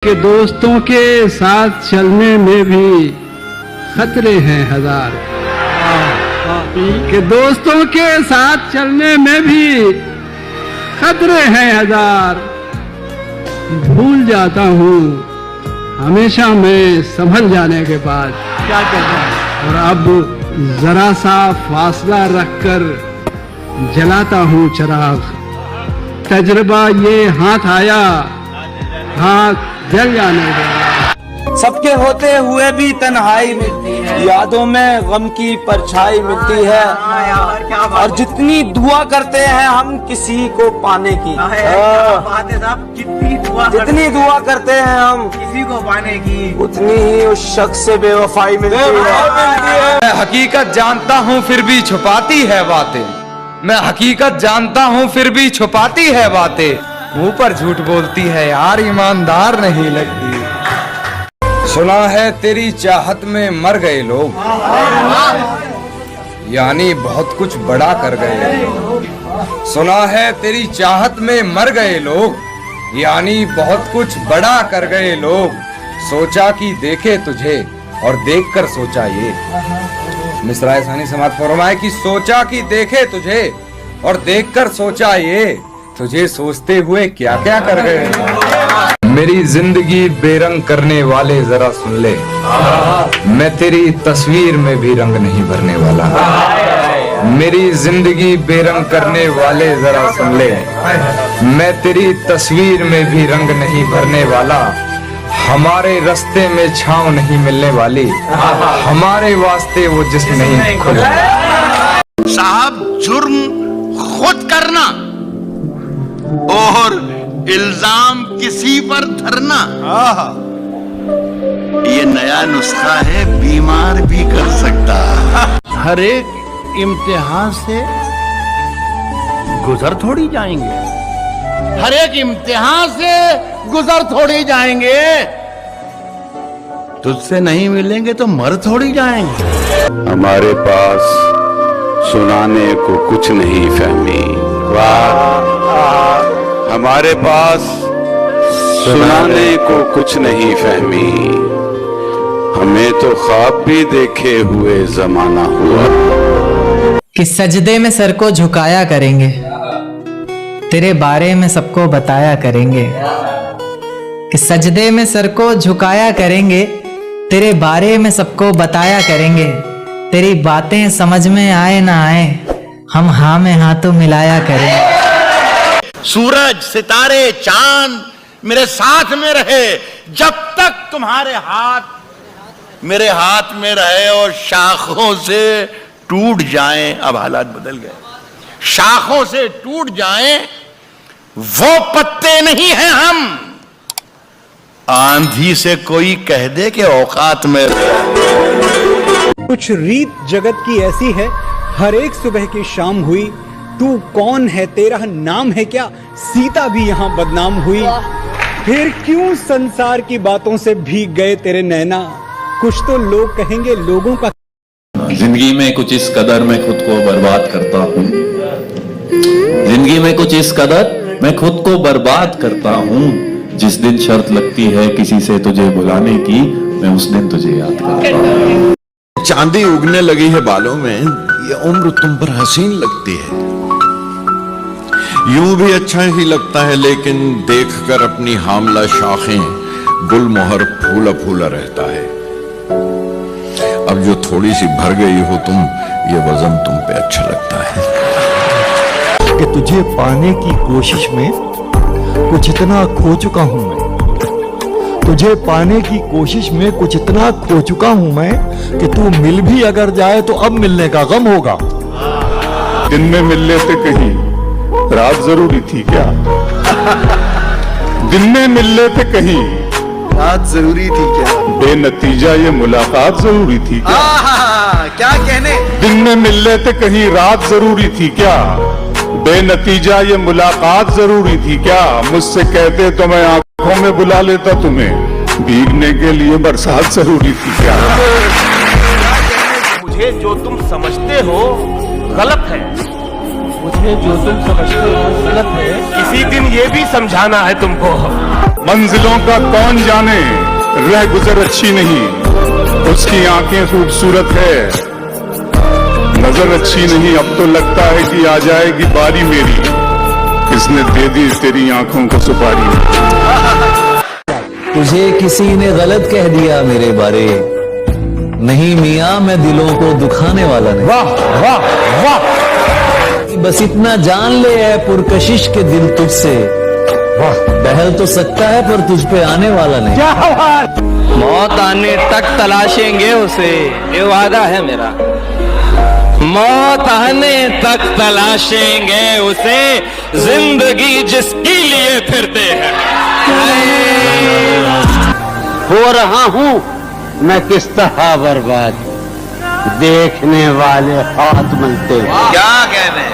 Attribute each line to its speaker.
Speaker 1: कि दोस्तों के साथ चलने में भी खतरे हैं हजार, कि दोस्तों के साथ चलने में भी खतरे हैं हजार। भूल जाता हूँ हमेशा मैं संभल जाने के बाद,
Speaker 2: क्या कहते हैं?
Speaker 1: और अब जरा सा फासला रखकर जलाता हूँ चिराग। तजुर्बा ये हाथ आया, हाथ जल जाने दे।
Speaker 3: सबके होते हुए भी तन्हाई मिलती है, यादों में गम की परछाई मिलती है। और जितनी दुआ करते हैं हम किसी को पाने की, जितनी दुआ करते हैं हम
Speaker 2: किसी को पाने की,
Speaker 3: उतनी ही उस शख्स से बेवफाई मिलती है।
Speaker 4: मैं हकीकत जानता हूँ फिर भी छुपाती है बातें, मैं हकीकत जानता हूँ फिर भी छुपाती है बातें। मुंह पर झूठ बोलती है यार, ईमानदार नहीं लगती। सुना है तेरी चाहत में मर गए लोग, यानी बहुत कुछ बड़ा कर गए। सुना है तेरी चाहत में मर गए लोग, यानी बहुत कुछ बड़ा कर गए लोग। सोचा कि देखे तुझे और देखकर सोचा ये। मिसराए सानी समात फरमाए कि सोचा कि देखे तुझे और देखकर सोचा ये। तुझे सोचते हुए क्या क्या कर गए। मेरी जिंदगी बेरंग करने वाले जरा सुन ले, मैं तेरी तस्वीर में भी रंग नहीं भरने वाला। मेरी जिंदगी बेरंग करने वाले जरा सुन ले, मैं तेरी तस्वीर में भी रंग नहीं भरने वाला। हमारे रास्ते में छांव नहीं मिलने वाली, हमारे वास्ते वो जिस्म नहीं खुला।
Speaker 5: साहब, जुर्म खुद करना और इल्जाम किसी पर धरना, ये नया नुस्खा है, बीमार भी कर सकता। हर एक इम्तिहान से गुजर थोड़ी जाएंगे, हर एक इम्तिहान से गुजर थोड़ी जाएंगे। तुझसे नहीं मिलेंगे तो मर थोड़ी जाएंगे।
Speaker 6: हमारे पास सुनाने को कुछ नहीं फहमी, हमारे पास सुनाने को कुछ नहीं फहमी। हमें तो ख्वाब भी देखे हुए जमाना हुआ
Speaker 7: कि सजदे में सर को झुकाया करेंगे, तेरे बारे में सबको बताया करेंगे। कि सजदे में सर को झुकाया करेंगे, तेरे बारे में सबको बताया करेंगे। तेरी बातें समझ में आए ना आए, हम हाँ में हाँ तो मिलाया करेंगे।
Speaker 5: सूरज, सितारे, चांद मेरे साथ में रहे जब तक तुम्हारे हाथ मेरे हाथ में रहे, और शाखों से टूट जाएं, अब हालात बदल गए, शाखों से टूट जाएं वो पत्ते नहीं हैं हम। आंधी से कोई कह दे कि औकात में रहे।
Speaker 8: कुछ रीत जगत की ऐसी है, हर एक सुबह की शाम हुई। तू कौन है, तेरा नाम है क्या, सीता भी यहाँ बदनाम हुई। फिर क्यों संसार की बातों से भीग गए तेरे नैना, कुछ तो लोग कहेंगे लोगों का।
Speaker 9: जिंदगी में कुछ इस कदर मैं खुद को बर्बाद करता हूँ, जिंदगी में कुछ इस कदर मैं खुद को बर्बाद करता हूँ। जिस दिन शर्त लगती है किसी से तुझे बुलाने की, मैं उस दिन तुझे याद करता हूँ।
Speaker 5: चांदी उगने लगी है बालों में, ये उम्र तुम पर हसीन लगती है। यूं भी अच्छा ही लगता है, लेकिन देखकर अपनी हामला शाखें गुलमोहर फूला फूला रहता है। अब जो थोड़ी सी भर गई हो तुम, ये वजन तुम पे अच्छा लगता है।
Speaker 10: कि तुझे पाने की कोशिश में कुछ इतना खो चुका हूं मैं, तुझे पाने की कोशिश में कुछ इतना खो चुका हूं मैं, कि तू मिल भी अगर जाए तो अब मिलने का गम होगा।
Speaker 6: दिन में मिल लेते कहीं, रात जरूरी थी क्या? दिन में मिल लेते कहीं,
Speaker 3: रात जरूरी थी क्या?
Speaker 6: बेनतीजा ये मुलाकात जरूरी थी क्या?
Speaker 3: क्या कहने?
Speaker 6: दिन में मिल लेते कहीं, रात जरूरी थी क्या? बेनतीजा ये मुलाकात जरूरी थी क्या? मुझसे कहते तो मैं आंखों में बुला लेता तुम्हें, भीगने के लिए बरसात जरूरी थी क्या?
Speaker 2: मुझे जो तुम समझते हो गलत है, मुझे जो तुम समझते हो गलत है। किसी दिन ये भी समझाना है तुमको।
Speaker 6: मंजिलों का कौन जाने, रह गुजर अच्छी नहीं, उसकी आंखें खूबसूरत है, नजर अच्छी नहीं। अब तो लगता है कि आ जाएगी बारी मेरी, किसने दे दी तेरी आंखों को सुपारी।
Speaker 10: तुझे किसी ने गलत कह दिया मेरे बारे, नहीं मियां मैं दिलों को दुखाने वाला नहीं।
Speaker 3: वाह वाह वाह,
Speaker 10: बस इतना जान ले है पुरकशिश के दिल तुझसे, बहल तो सकता है पर तुझ पे आने वाला नहीं।
Speaker 3: क्या बात।
Speaker 2: मौत आने तक तलाशेंगे उसे, ये वादा है मेरा। मौत आने तक तलाशेंगे उसे, जिंदगी जिसके लिए फिरते हैं।
Speaker 1: हो रहा हूँ मैं किस तरह बर्बाद, देखने वाले हाथ मलते।
Speaker 2: क्या कहने